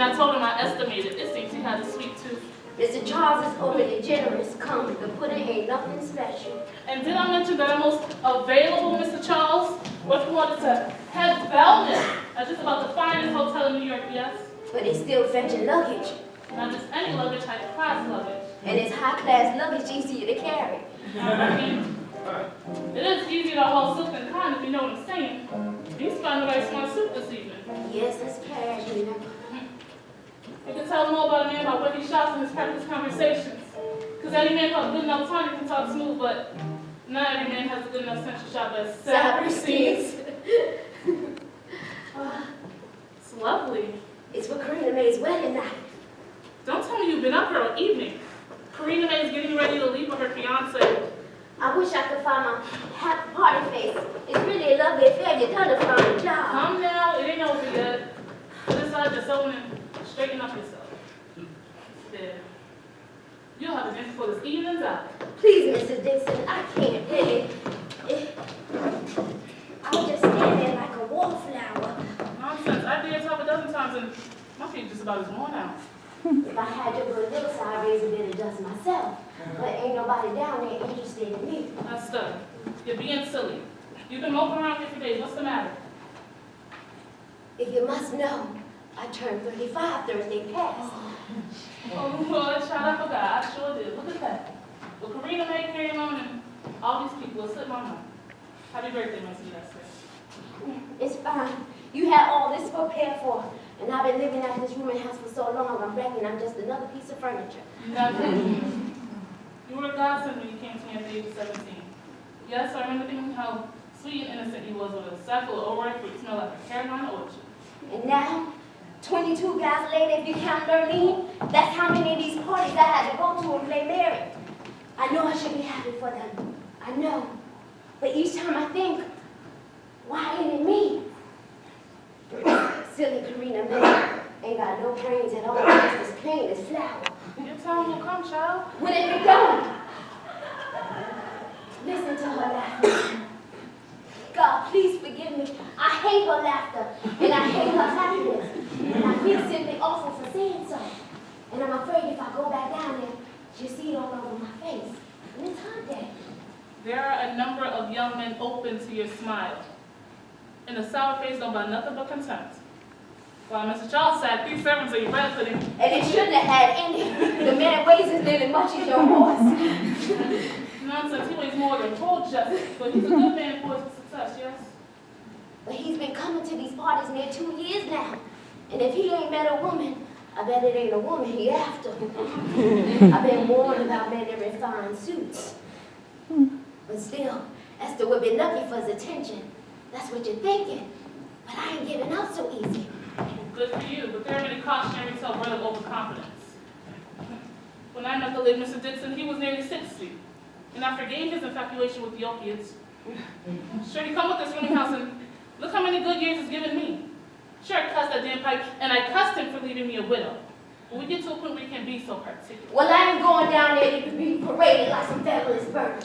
And I told him I estimated. It seems he has a sweet tooth. Mr. Charles is overly generous. Come, the pudding ain't nothing special. And did I mention that I'm most available, Mr. Charles? What if you wanted to have wellness at just about the finest hotel in New York, yes? But it's still fetching luggage. Not just any luggage, high-class luggage. And it's high-class luggage easier to carry. I mean, it is easier to hold Sutton-Fernández if you know what I'm saying. He's found a very smart suit this evening. Yes, it's cash, you know. You can tell more about a man by what he shops in his practice conversations. Because any man who has good enough time can talk smooth, but not every man has a good enough sense to shop at Cyber Seeds. It's lovely. It's for Karina May's wedding night. Don't tell me you've been up here all evening. Karina May is getting ready to leave with her fiancé. I wish I could find my happy party face. It's really a lovely affair. You've done a fine job. Calm down. It ain't over yet. Put aside your sewing and straighten up yourself. There. You'll have a dance before this evening's out. Please, Mrs. Dixon, I can't really. I'll just stand there like a wallflower. Nonsense. I've been here top a dozen times and my feet just about as worn out. If I had your good looks, I'd raise a bit of dust myself. But ain't nobody down there interested in me. That's stuff. You're being silly. You've been moping around here for days. What's the matter? If you must know, I turned 35 Thursday past. Oh, Lord, child, I forgot. I sure did. Look at that. Well, Karina May carry on and all these people will slip my mind. Happy birthday, my sweet sister. It's fine. You had all this prepared for. And I've been living at this rooming house for so long, I'm reckoning I'm just another piece of furniture. Nothing. You were a godsend when you came to me at the age of 17. Yes, I remember thinking how sweet and innocent you was with a sack full of overripe fruit smell like a Carolina orchard. And now, 22 guys later, if you count Lurleen, that's how many of these parties I had to go to and play married. I know I should be happy for them. I know. But each time I think, why ain't it me? Silly Karina May ain't got no brains at all, just as plain as flour. Your time will come, child. When it be gone, listen to her laughter. God, please forgive me. I hate her laughter, and I hate her happiness. And I feel simply awful for saying so. And I'm afraid if I go back down there, she'll see it all over my face. And it's her day. There are a number of young men open to your smile. And the sour face don't buy nothing but contempt. While Mr. Charles said 3 servants of your bread pudding. And it shouldn't have had any. The man weighs as nearly much as your horse. Nonsense, he weighs more than full justice, but he's a good man for his success, yes? But he's been coming to these parties near 2 years now. And if he ain't met a woman, I bet it ain't a woman he after. I've been warned about men in refined suits. But still, Esther would be lucky for his attention. That's what you're thinking. But I ain't giving up so easy. Good for you, but there are many cautionary tales bred of overconfidence. When I met the late Mr. Dixon, he was nearly 60, and I forgave his infatuation with the opiates. Sure, he come with this rooming house, and look how many good years he's given me. Sure, I cussed that damn pipe, and I cussed him for leaving me a widow. But we get to a point where we can't be so particular. Well, I ain't going down there to be paraded like some fabulous bird.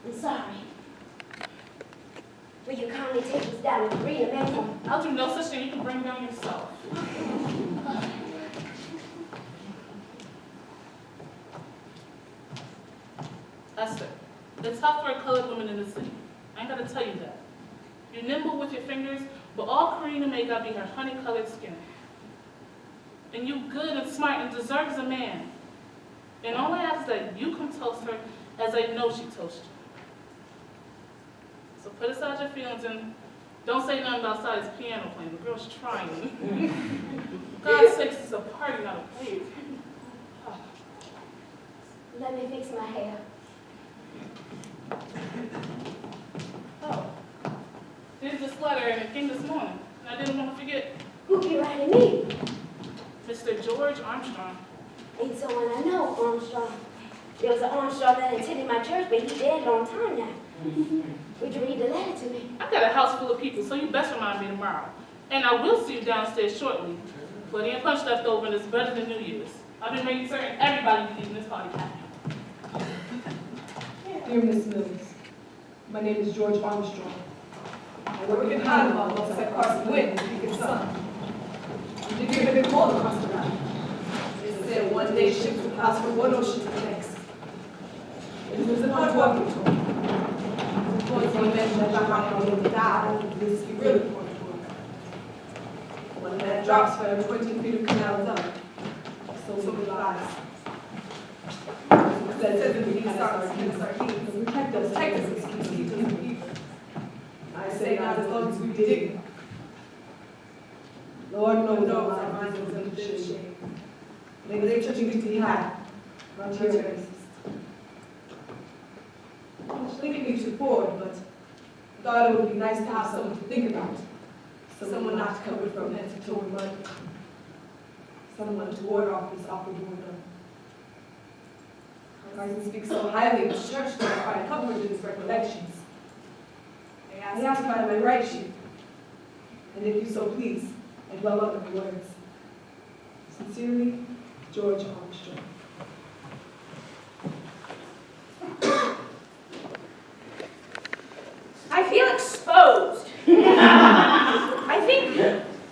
I'm sorry. Will you kindly take us down to Karina May? I'll do no such thing. You can bring down yourself. Esther, it's tough for a colored woman in the city. I ain't got to tell you that. You're nimble with your fingers, but all Karina May got be her honey-colored skin. And you good and smart and deserves a man. And all I ask is that you come toast her as I know she toast you. So put aside your feelings and don't say nothing about Sally's piano playing. The girl's trying. For God's sakes, it's a party, not a play. Let me fix my hair. Oh, here's this letter, and it came this morning. And I didn't want to forget. Who be writing me? Mr. George Armstrong. Ain't someone I know, Armstrong. There was an Armstrong that attended my church, but he dead a long time now. Would you read the letter to me? I got a house full of people, so you best remind me tomorrow. And I will see you downstairs shortly. Plenty of punch left over, and it's better than New Year's. I've been making certain everybody leaving this party happy. Dear Miss Mills, my name is George Armstrong. I work in Harlem alongside Carson Wynn, Deacon's son. all across the valley. They said one day ships would pass from one ocean to the next. It was a hard walking tour. Of course, he mentioned that Bahama will die, this is really important work. One man drops for 20 feet of canal done. So will lies. That says we need stars and sardines. Protect us and keep us from evil. I say not as long as we dig. Lord knows our minds was under shame. May they touching to be had, not here racist. Lincoln me to forward, but I thought it would be nice to have someone to think about. Someone not covered from head to toe in mud. Someone to ward off this awful boredom. Carson speaks so highly of the church that I find comfort in his recollections. I ask by my right sheet, and if you so please, I dwell on the words. Sincerely, George Armstrong. I feel exposed. I think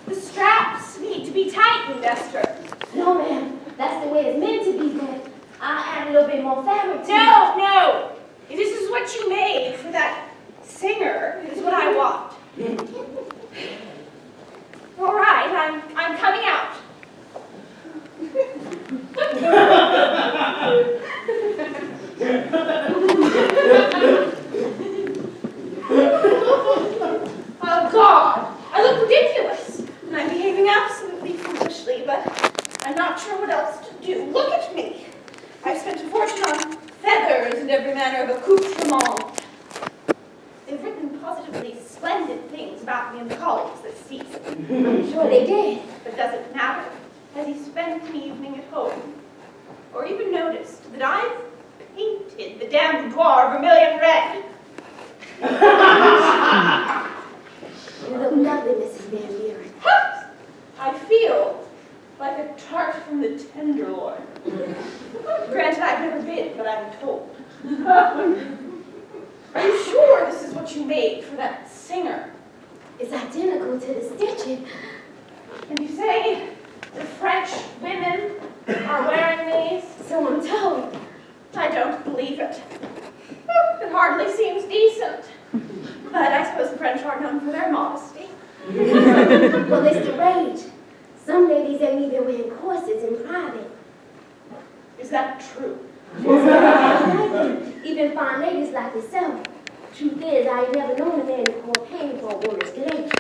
the straps need to be tightened, Esther. No, ma'am. That's the way it's meant to be, but I'll add a little bit more fabric to it. No. If this is what you made for that singer, it is what I want. All right, I'm coming out. Oh, God, I look ridiculous. And I'm behaving absolutely foolishly, but I'm not sure what else to do. Look at me. I've spent a fortune on feathers and every manner of accoutrement. They've written positively splendid things about me in the columns this season. I'm sure they did. But does it matter? Has he spent an evening at home? Or even noticed that I've painted the damn boudoir vermilion red? You look lovely, Mrs. Van Buren. I feel like a tart from the Tenderloin. Granted, I've never been, but I'm told. Are you sure this is what you made for that singer? It's identical to the stitching. And you say the French women are wearing these? So I'm told. I don't believe it. It hardly seems decent. But I suppose the French are known for their modesty. Well, it's the rage. Some ladies ain't even wearing corsets in private. Is that true? Even fine ladies like yourself. Truth is, I ain't never known a man to call pain for a woman's glaze.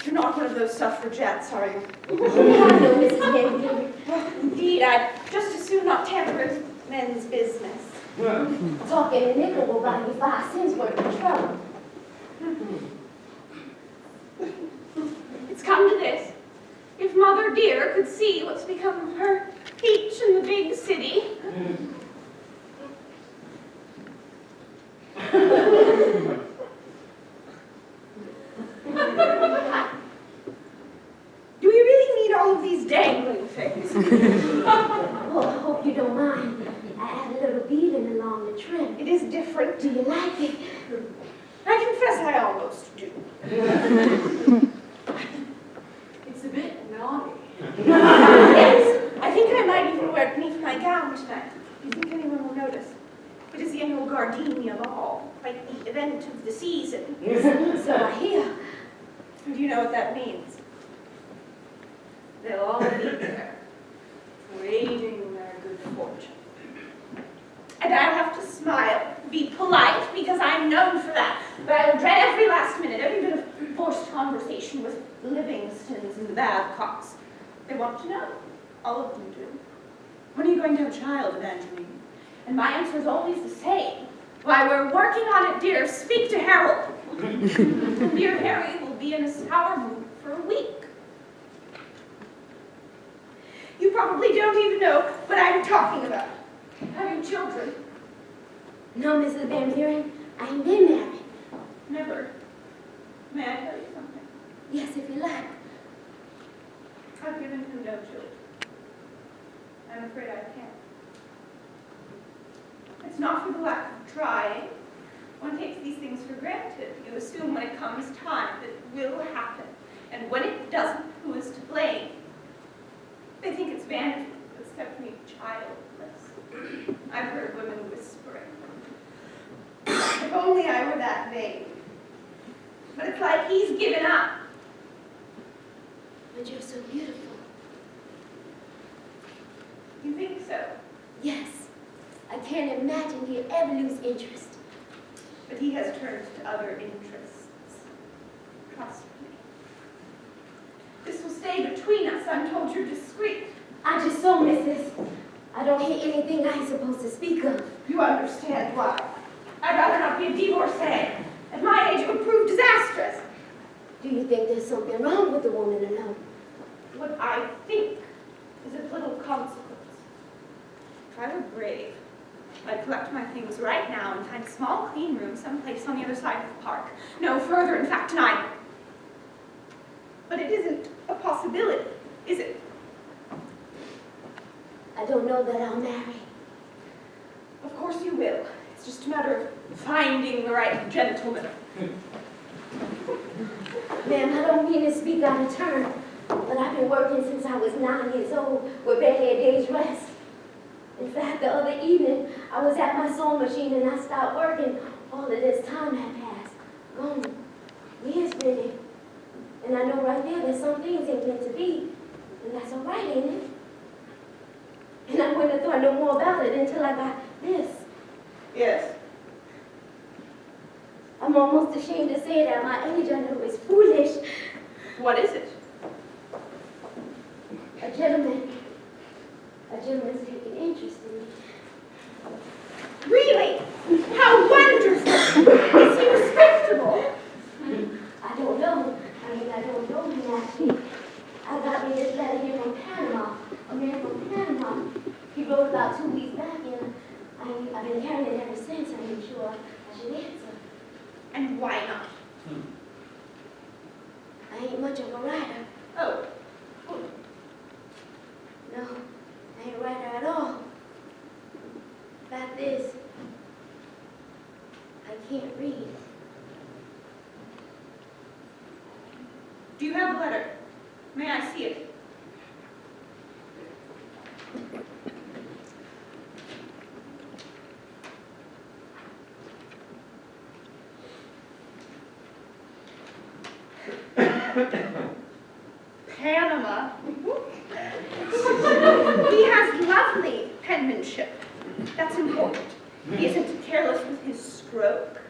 You're not one of those suffragettes, are you? I know, Mrs. Van Buren. Indeed, I'd just as soon not tamper with men's business. Talking a nickel will buy you 5 cents worth of trouble. It's come to this. If Mother dear could see what's become of her peach in the big city. Do we really need all of these dangling things? Oh, I hope you don't mind. I add a little beading along the trim. It is different. Do you like it? I confess I almost do. It's a bit naughty. Yes, I think I might even wear it beneath my gown tonight. Do you think anyone will notice? It is the annual Gardenia Ball, quite the event of the season. So I hear. Do you know what that means? They'll all be there, waiting their good fortune. And I'll have to smile, be polite, because I'm known for that. But I will dread every last minute, every bit of forced conversation with the Livingstons and the Babcocks. They want to know. All of them do. When are you going to have a child, Evangeline? And my answer is always the same. Why, we're working on it, dear. Speak to Harold. And dear Harry will be in a sour mood for a week. You probably don't even know what I'm talking about. Having children. No, Mrs. Van Buren, I ain't been married. Never. May I tell you something? Yes, if you like. I've given him no children. I'm afraid I can't. It's not for the lack of trying. One takes these things for granted. You assume when it comes time that it will happen. And when it doesn't, who is to blame? given up. But you're so beautiful. You think so? Yes. I can't imagine he'd ever lose interest. But he has turned to other interests. Trust me. This will stay between us. I'm told you're discreet. I just saw, Mrs. I don't hear anything I'm supposed to speak of. You understand why. I'd rather not be a divorcee. At my age, it would prove disastrous. Do you think there's something wrong with the woman alone? What I think is of little consequence. If I were brave, I'd collect my things right now and find a small, clean room someplace on the other side of the park. No further, in fact, tonight. But it isn't a possibility, is it? I don't know that I'll marry. Of course you will. It's just a matter of finding the right gentleman. Ma'am, I don't mean to speak out of turn, but I've been working since I was 9 years old with barely a day's rest. In fact, the other evening, I was at my sewing machine and I stopped working. All of this time had passed. Gone. Years really. And I know right there that some things ain't meant to be. And that's all right, ain't it? And I wouldn't have thought no more about it until I got this. Yes. I'm almost ashamed to say it at my age. I know it's foolish. What is it? A gentleman's taking interest in me. Really? How wonderful! Is he respectable? I don't know. I don't know him actually. I got me this letter here from Panama. A man from Panama. He wrote about 2 weeks back and I've been carrying it ever since. I ain't sure I should answer. And why not? I ain't much of a writer. Oh. No, I ain't a writer at all. Fact is, I can't read. Do you have the letter? May I see it? Panama. He has lovely penmanship. That's important. He isn't careless with his stroke.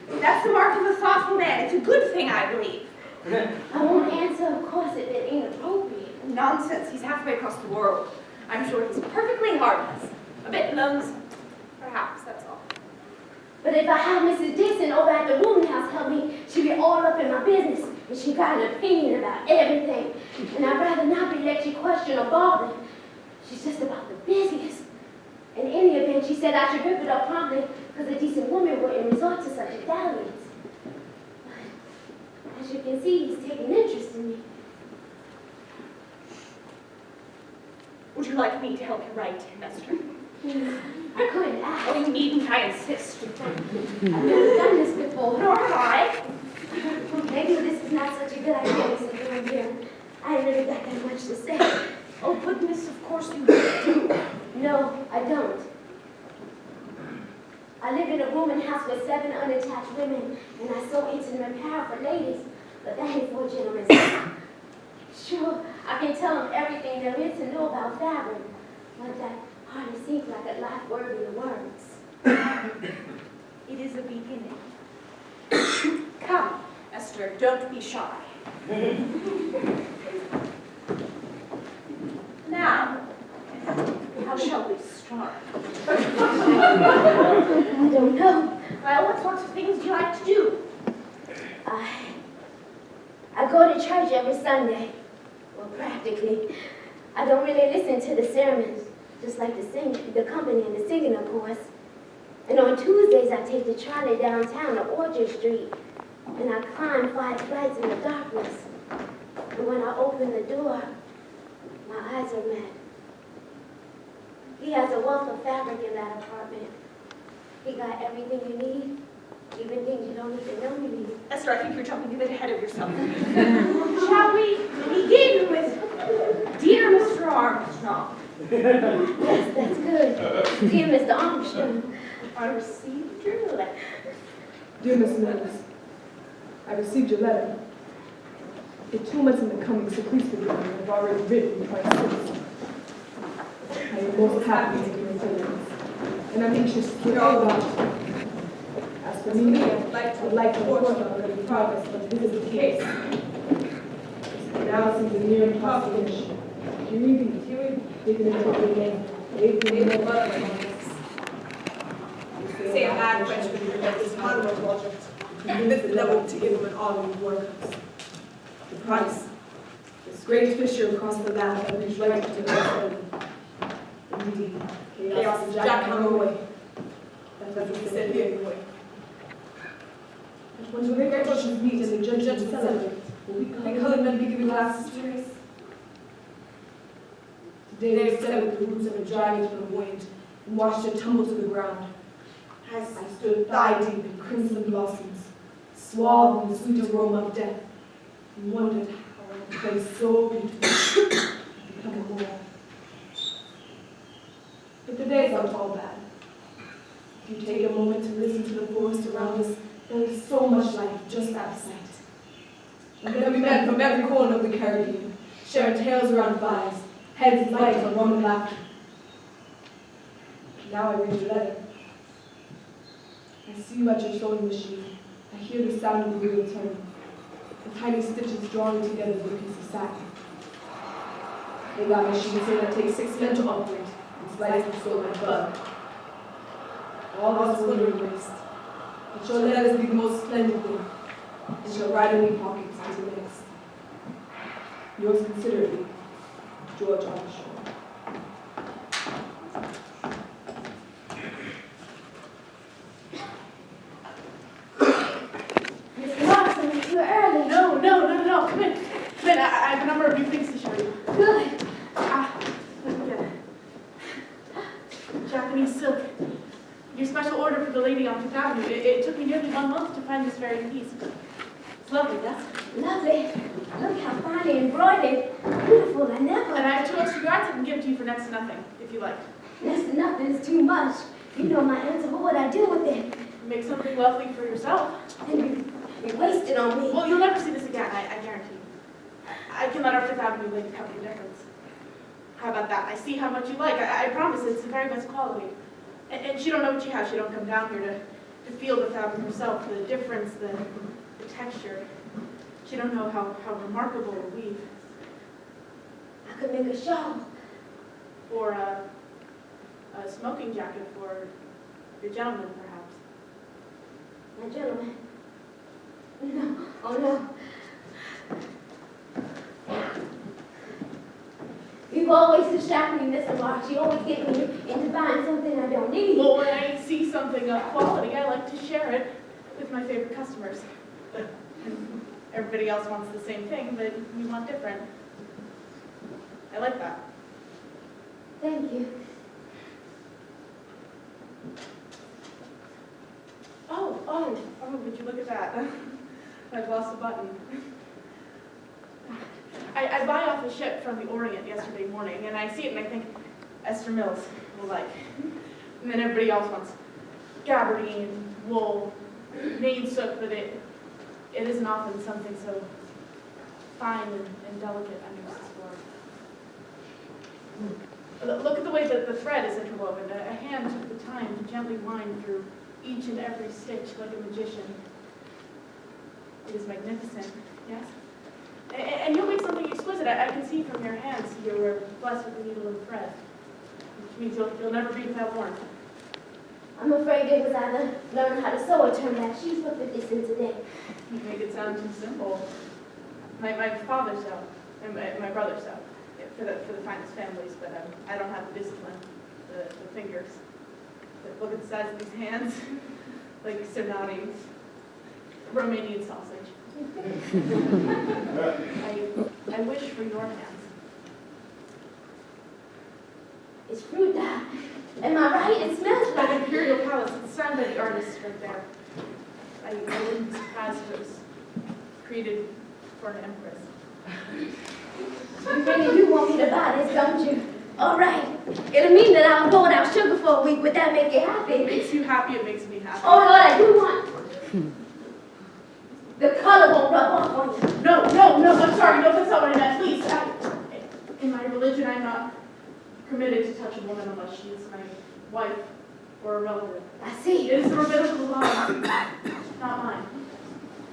That's the mark of a thoughtful man. It's a good thing, I believe. I won't answer, of course, if it ain't appropriate. Nonsense. He's halfway across the world. I'm sure he's perfectly harmless. A bit lonesome. Perhaps, that's all. But if I have Mrs. Dixon over at the rooming house help me, she'll be all up in my business. And she got an opinion about everything. And I'd rather not be let you question or bothered. She's just about the busiest. In any event, she said I should rip it up promptly because a decent woman wouldn't resort to such a dalliance. But as you can see, he's taking interest in me. Would you like me to help you write, Esther? I couldn't ask. Oh, you needn't. I insist. I've never done this before. Nor have I. Maybe this is not such a good idea, Mrs. Graham. I ain't really got that much to say. Oh, goodness, of course you do. No, I don't. I live in a rooming house with 7 unattached women, and I sew intimate apparel for ladies, but that ain't for gentlemen. Sure, I can tell them everything there is to know about fabric, but that hardly seems like a life worthy of words. It is a beginning. Come, Esther, don't be shy. Now, how shall we start? I don't know. Well, what sorts of things do you like to do? I go to church every Sunday. Well, practically. I don't really listen to the sermons, just like the company and the singing, of course. And on Tuesdays, I take the trolley downtown to Orchard Street, and I climb 5 flights in the darkness. And when I open the door, my eyes are met. He has a wealth of fabric in that apartment. He got everything you need, even things you don't even know you need. Esther, I think you're jumping a bit ahead of yourself. Shall we begin with Dear Mr. Armstrong? Yes, that's good. Dear Mr. Armstrong. I received your letter. Dear Miss Mills, I received your letter. It's 2 months in the coming, so please forgive me. I've already written twice since. I am most happy to be your friends, and I'm anxious to hear all about it. As for me, I would like to report on the progress of the visible case. This now seems a near impossible mission. You read digging into it again. Say a bad French would be about this Panama project. Convince the devil to give him an all-new workhouse. The price. This great fissure across the land that reached right to the earth. Indeed, chaos and jackhammer away. That's what he said here anyway. When the great judges meet and the judges celebrate, will we colored men be giving glasses to race? Today they severed the roots of a giant from the wind and watched it tumble to the ground. I stood thigh-deep in crimson blossoms, swathed in the sweet aroma of death, and wondered how a place so beautiful could become a war. But the days aren't all bad. If you take a moment to listen to the forest around us, there is so much life just out of sight. And then we met from every corner of the Caribbean, sharing tales around fires, heads light on Roman laughter. Now I read your letter. I see you at your sewing machine. I hear the sound of the wheel turning, the tiny stitches drawing together with a piece of satin. They got machines here that take 6 men to operate and slice the soul like bug. All this will be erased. But your letters be the most splendid thing. It shall ride in your pockets as the next. Yours considerately, George Armstrong. No, come in. Come in, I have a number of new things to show you. Good. Look at it. Japanese silk. Your special order for the lady on Fifth Avenue. It took me nearly 1 month to find this very piece. It's lovely, yes? Lovely. Look how finely embroidered. Beautiful, I never. And I have 2 extra yards I can give to you for next to nothing, if you like. Next to nothing is too much. You know my answer, what would I do with it? Make something lovely for yourself. And you waste it on me. Well, you'll never see this again, I guarantee you. I can let our Fifth Avenue lady cover the difference. How about that? I see how much you like. I promise it's the very best quality. And she don't know what she has. She don't come down here to feel the fabric herself, the difference, the texture. She don't know how remarkable a weave. I could make a shawl. Or a smoking jacket for your gentleman, perhaps. My gentleman. No, oh no. You've always distracted me, Mr. Marks. You always get me into buying something I don't need. Well, when I see something of quality, I like to share it with my favorite customers. Everybody else wants the same thing, but we want different. I like that. Thank you. Oh, would you look at that? I've lost a button. I buy off a ship from the Orient yesterday morning, and I see it and I think Esther Mills will like. And then everybody else wants gabardine, wool, maid sook, but it isn't often something so fine and delicate I'm used for. Look at the way that the thread is interwoven. A hand took the time to gently wind through each and every stitch like a magician. It is magnificent, yes? And you'll make something exquisite. I can see from your hands you were blessed with the needle and thread, which means you'll never be without warmth. I'm afraid it was either learn how to sew or turn back sheets for 50 cents a day. You make it sound too simple. My father sewed, and my brother sewed for the finest families, but I don't have the discipline, the fingers. But look at the size of these hands, like Sernati, Romanian sausage. I wish for your hands. It's fruit dye. Am I right? It smells Like like Imperial Palace, it's signed by the artist right there. I wouldn't be surprised if it was created for an empress. You really do want me to buy this, don't you? All right. It'll mean that I'll go without sugar for a week. Would that make you happy? It makes you happy, it makes me happy. Oh, Lord, I do want. The color won't rub off on you. No, no, I'm sorry, no, that's not what I meant, please. In my religion, I'm not permitted to touch a woman unless she is my wife or a relative. I see. It is the rabbinical law, not mine.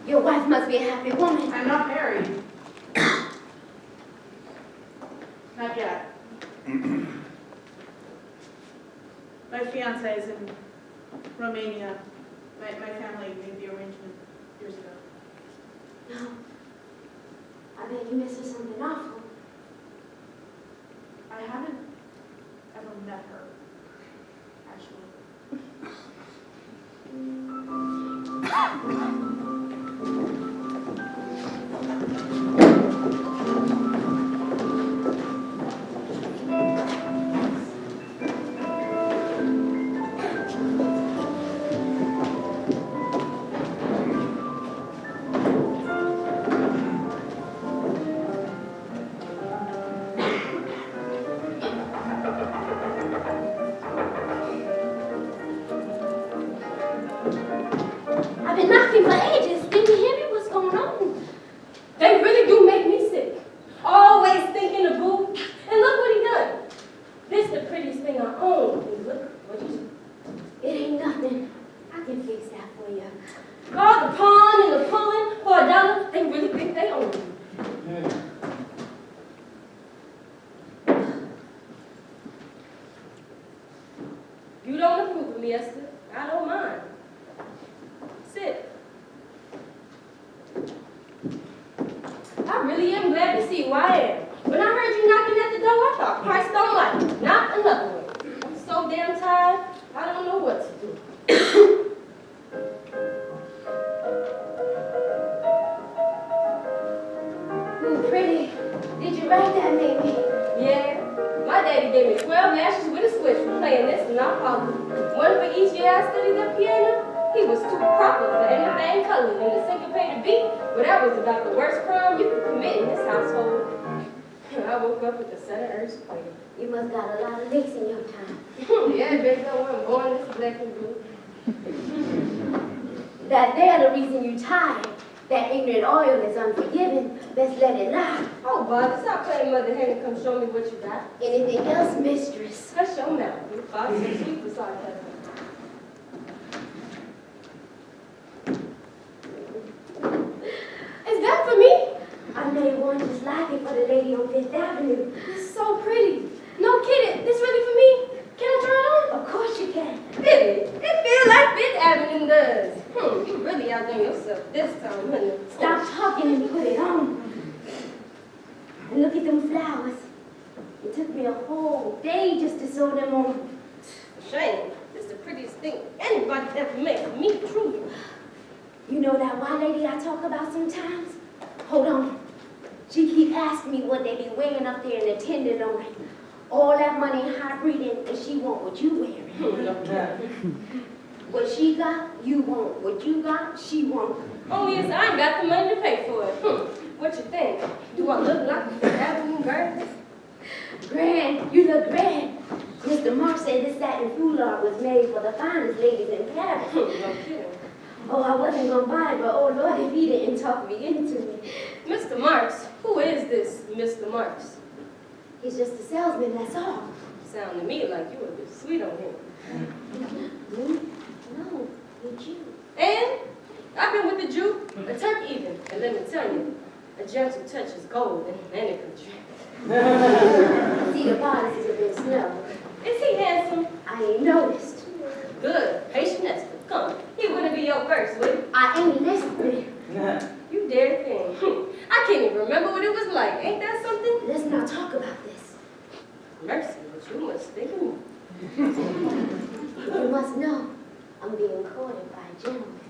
Your wife must be a happy woman. I'm not married. Not yet. My fiance is in Romania. My family made the arrangement years ago. No. I bet you missed something awful. I haven't ever met her, actually. I've been knocking for ages. Didn't you hear me? What's going on? They really do make me sick. Always thinking of boo. And look what he done. This the prettiest thing I own. And look what you do. It ain't nothing. I can fix that for you. All the pawn and the pulling for $1, they really think they own you. You don't approve of me, Esther. I don't mind. Sit. I really am glad to see who I am. When I heard you knocking at the door, I thought Christ almighty, not another one. I'm so damn tired, I don't know what to do. Ooh, pretty. Did you write that, maybe? Yeah, my daddy gave me 12 lashes with a switch for playing this and not following. One for each year I studied the piano. He was too proper for anything colored in the syncopated beat, but that was about the worst crime you could commit in this household. I woke up with the center earthquake. You must got a lot of licks in your time. Yeah, baby, I wasn't born this black and blue. That they're the reason you tired. That ignorant oil is unforgiving. Let's let it lie. Oh, bother, stop playing Mother Hen and come show me what you got. Anything else, mistress? Hush your mouth. Your father's so sweet for sarcasm. Is that for me? I made one just like it for the lady on Fifth Avenue. It's so pretty. No kidding. This really for me? Can I try it on? Of course you can. Really? It feels like Fifth Avenue does. You really outdone yourself this time, honey. Stop talking and put it on. And look at them flowers. It took me a whole day just to sew them on. Shame. This is the prettiest thing anybody ever made. Me, truly. You know that one lady I talk about sometimes? Hold on. She keep asking me what they be wearing up there in the Tenderloin. All that money in high breeding, and she want what you wearing. What she got, you want. What you got, she want. Oh, yes, I ain't got the money to pay for it. What you think? Do I look like a Fifth Avenue girl? Grand, you look grand. Mr. Mark said this satin foulard was made for the finest ladies in Paris. No kidding. Oh, I wasn't gonna buy it, but oh Lord, if he didn't talk me into it. Mr. Marks? Who is this Mr. Marks? He's just a salesman, that's all. Sound to me like you were a bit sweet on him. Me? No, with you. And I've been with the Jew, a Turk even, and let me tell you, a gentle touch is gold in any country. See, the bodies have been snow. Is he handsome? I ain't noticed. Good. Patient Esther. Come. He wouldn't be your first, would he? I ain't listening. You dare thing. I can't even remember what it was like. Ain't that something? Let's not talk about this. Mercy, but you must think of me. You must know, I'm being courted by a gentleman.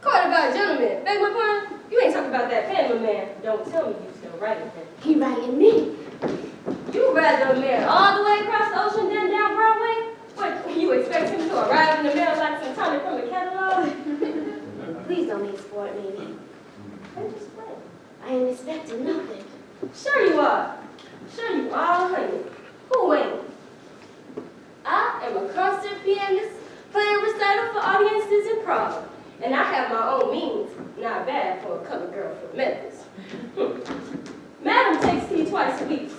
Courted by a gentleman. Beg my pardon? You ain't talking about that family man. Don't tell me you still writing him. He writing me. You rather marry all the way across the ocean then down Broadway? What, you expect him to arrive in the mail like some tonic from a catalog? Please don't make sport, maybe. I'm just playing. I ain't expecting nothing. Sure you are. Sure you are, honey. Who ain't? I am a concert pianist playing recital for audiences in Prague. And I have my own means. Not bad for a colored girl from Memphis. Madam takes tea twice a week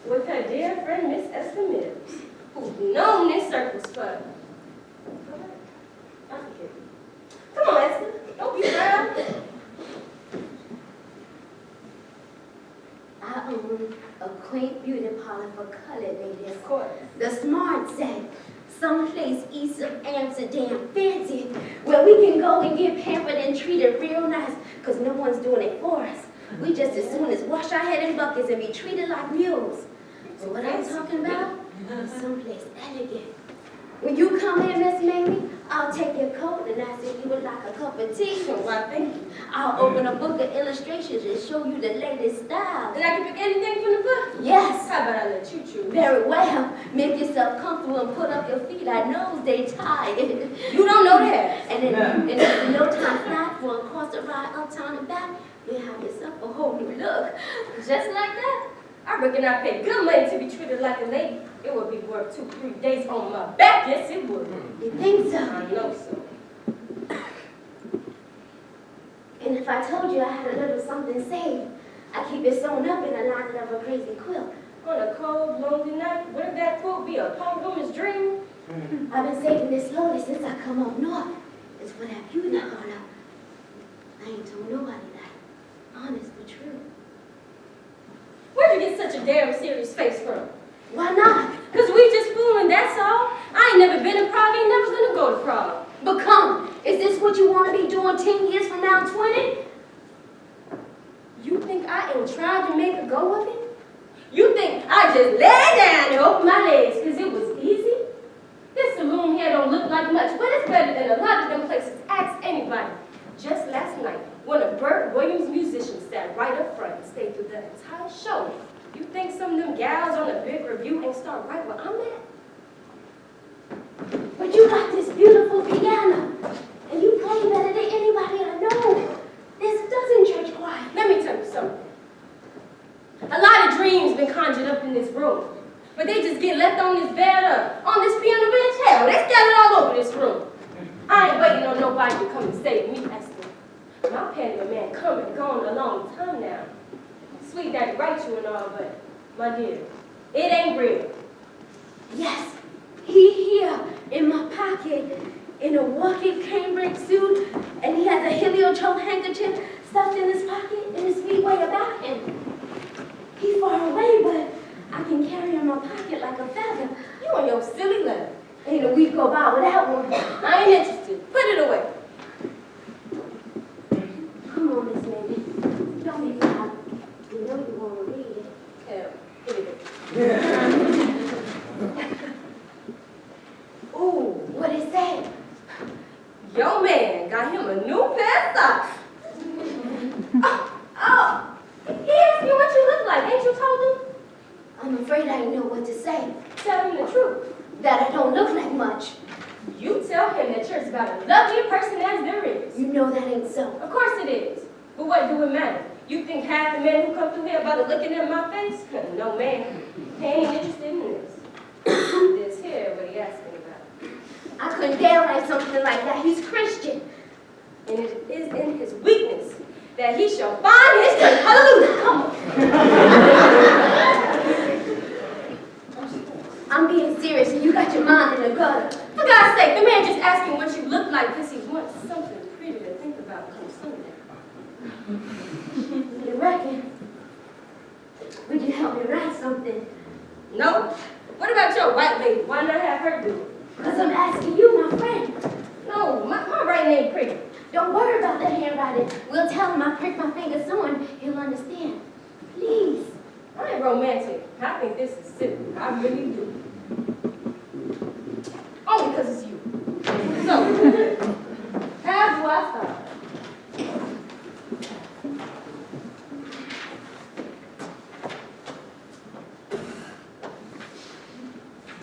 with her dear friend Miss Esther Mills, who's known in circles for. I forget. Come on, Esther. Don't be proud. I own a quaint beauty parlor for colored ladies. Of course. The Smart Set, someplace east of Amsterdam, fancy, where we can go and get pampered and treated real nice, because no one's doing it for us. We just as soon as wash our head in buckets and be treated like mules. So what I'm talking about is someplace elegant. When you come in, Miss Mamie, I'll take your coat and ask if you would like a cup of tea. Why, thank you. I'll open a book of illustrations and show you the latest style. And I can pick anything from the book? Yes. How about I let you choose? Very well. Make yourself comfortable and put up your feet. I know they tired. You don't know that. And in no time flat for a course of ride uptown and back, you'll have yourself a whole new look. Just like that. I reckon I paid good money to be treated like a lady. It would be worth 2-3 days on my back. Yes, it would. You think so? I know so. And if I told you I had a little something saved, I keep it sewn up in a line of a crazy quilt. On a cold, lonely night, wouldn't that quilt be a poor woman's dream? I've been saving this slowly since I come up north. It's for that beauty parlor. I ain't told nobody that. Honest but true. Where'd you get such a damn serious face from? Why not? Cause we just fooling, that's all. I ain't never been in Prague, ain't never gonna go to Prague. But come, is this what you want to be doing 10 years from now, 20? You think I ain't trying to make a go of it? You think I just lay down and open my legs cause it was easy? This saloon here don't look like much, but it's better than a lot of them places. Ask anybody. Just last night, one of Bert Williams' musicians sat right up front and stayed through the entire show. You think some of them gals on the big review ain't start right where I'm at? But you got this beautiful piano, and you play better than anybody I know. There's a dozen church choirs. Let me tell you something. A lot of dreams been conjured up in this room, but they just get left on this bed on this piano bench. Hell, they scattered all over this room. I ain't waiting on nobody to come and save me, Esther. My panty man come and gone a long time now. Sweet daddy writes you and all, but my dear, it ain't real. Yes, he here in my pocket in a walking cambric suit, and he has a heliotrope handkerchief stuffed in his pocket in a sweet way about him. He's far away, but I can carry him in my pocket like a feather. You and your silly letter. Ain't a week go by without one. I ain't interested. Put it away. Come on, Miss Mamie. Don't make me out. You know you want to read it. Hell, put it away. Ooh, what it say? Your man got him a new pair of socks. Oh, he asked you what you look like. Ain't you told him? I'm afraid I ain't know what to say. Tell him the truth. That I don't look like much. You tell him that you're about as lovely a person as there is. You know that ain't so. Of course it is. But what do it matter? You think half the men who come through here about to looking at my face? No, man. He ain't interested in this. This here, what he asking about. I couldn't dare write something like that. He's Christian. And it is in his weakness that he shall find his strength. Hallelujah. Come on. I'm being serious and you got your mind in the gutter. For God's sake, the man just asking what you look like because he wants something pretty to think about come Sunday. You reckon? Would you help me write something? No? What about your white lady? Why not have her do it? Because I'm asking you, my friend. No, my writing ain't pretty. Don't worry about that handwriting. We'll tell him I pricked my finger soon. He'll understand. Please. I ain't romantic. I think this is silly. I really do. Only because it's you. So, how do I start?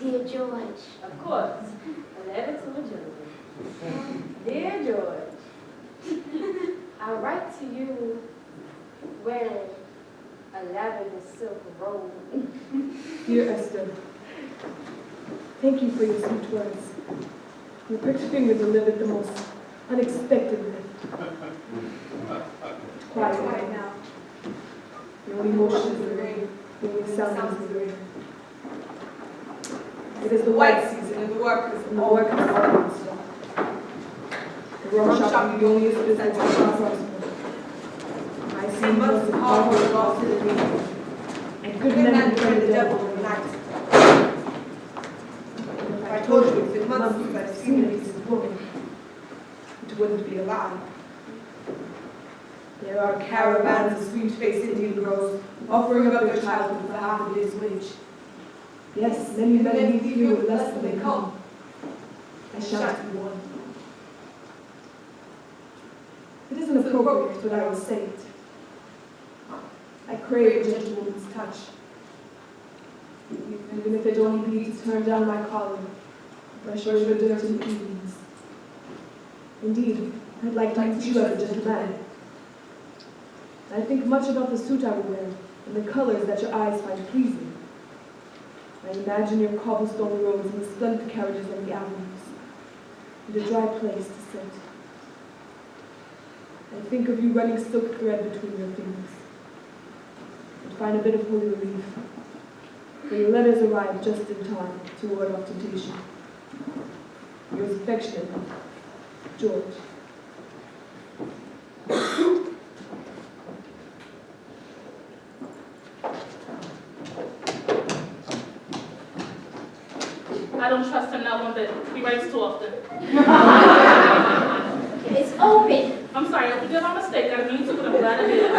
Dear George. Of course. A letter to a gentleman. Dear George, I write to you wearing a lavender silk robe. Dear Esther, thank you for your sweet words. Your pricked finger delivered the most unexpected lift. Quiet right now. The only motion is the rain. The only sound is the rain. It is the white season, and the workers are not so. The rum shop is the only business I prosper. I see months of hard work lost to the people, and good men befriend the devil in the night. If I told you it's been months since I've seen a decent woman, it wouldn't be a lie. There are caravans of sweet-faced Indian girls offering up their child for half a day's wage. Yes, many men leave here with less than they come. I shan't be one. It isn't appropriate, but I will say it. I crave a gentlewoman's touch. Even if it only be to turn down my collar, brush over dirt in the evenings. Indeed, I'd like to meet you as a gentleman. I think much about the suit I will wear and the colors that your eyes find pleasing. I imagine your cobblestone roads and the splendid carriages on the avenues, and a dry place to sit. I think of you running silk thread between your fingers, and find a bit of holy relief, for your letters arrive just in time to ward off temptation. Yours affectionately, George. I don't trust him not one bit. He writes too often. It's open. I'm sorry, I forgive my mistake. I didn't mean to, but I'm glad I did.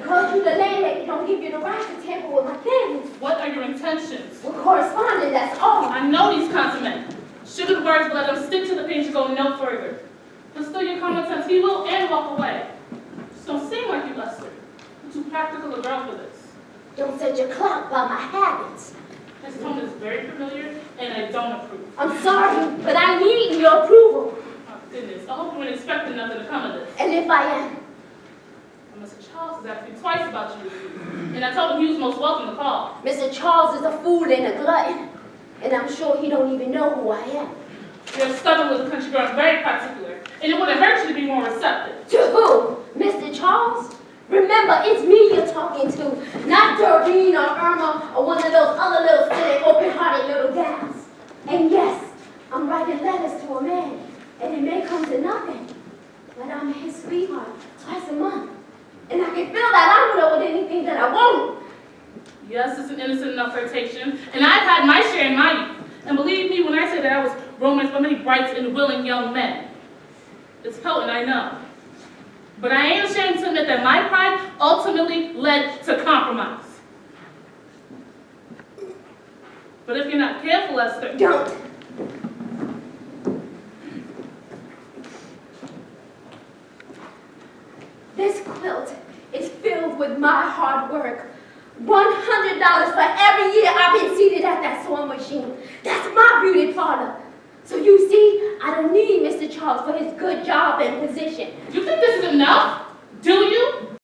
Because you the landlady don't give you the right to tamper with my things. What are your intentions? We're corresponding, that's all. I know these consummate. Sugared words, but let them stick to the page and go no further. Distill your common sense, he will, and walk away. Just don't seem like you, Lester. You're too practical a girl for this. Don't set your clock by my habits. His tone is very familiar, and I don't approve. I'm sorry, but I need your approval. Oh, goodness. I hope you weren't expecting nothing to come of this. And if I am, Mr. Charles has asked me twice about you this week, and I told him he was most welcome to call. Mr. Charles is a fool and a glutton, and I'm sure he don't even know who I am. You're stubborn with a country girl, very particular, and it wouldn't hurt you to be more receptive. To who? Mr. Charles? Remember, it's me you're talking to, not Doreen or Irma or one of those other little silly, open-hearted little gals. And yes, I'm writing letters to a man, and it may come to nothing, but I'm his sweetheart twice a month. And I can fill that envelope with anything that I want. Yes, it's an innocent enough flirtation, and I've had my share in my youth. And believe me when I say that I was romanced by many bright and willing young men. It's potent, I know. But I ain't ashamed to admit that my pride ultimately led to compromise. But if you're not careful, Esther... Don't. This quilt is filled with my hard work. $100 for every year I've been seated at that sewing machine. That's my beauty parlor. So you see, I don't need Mr. Charles for his good job and position. You think this is enough? Do you?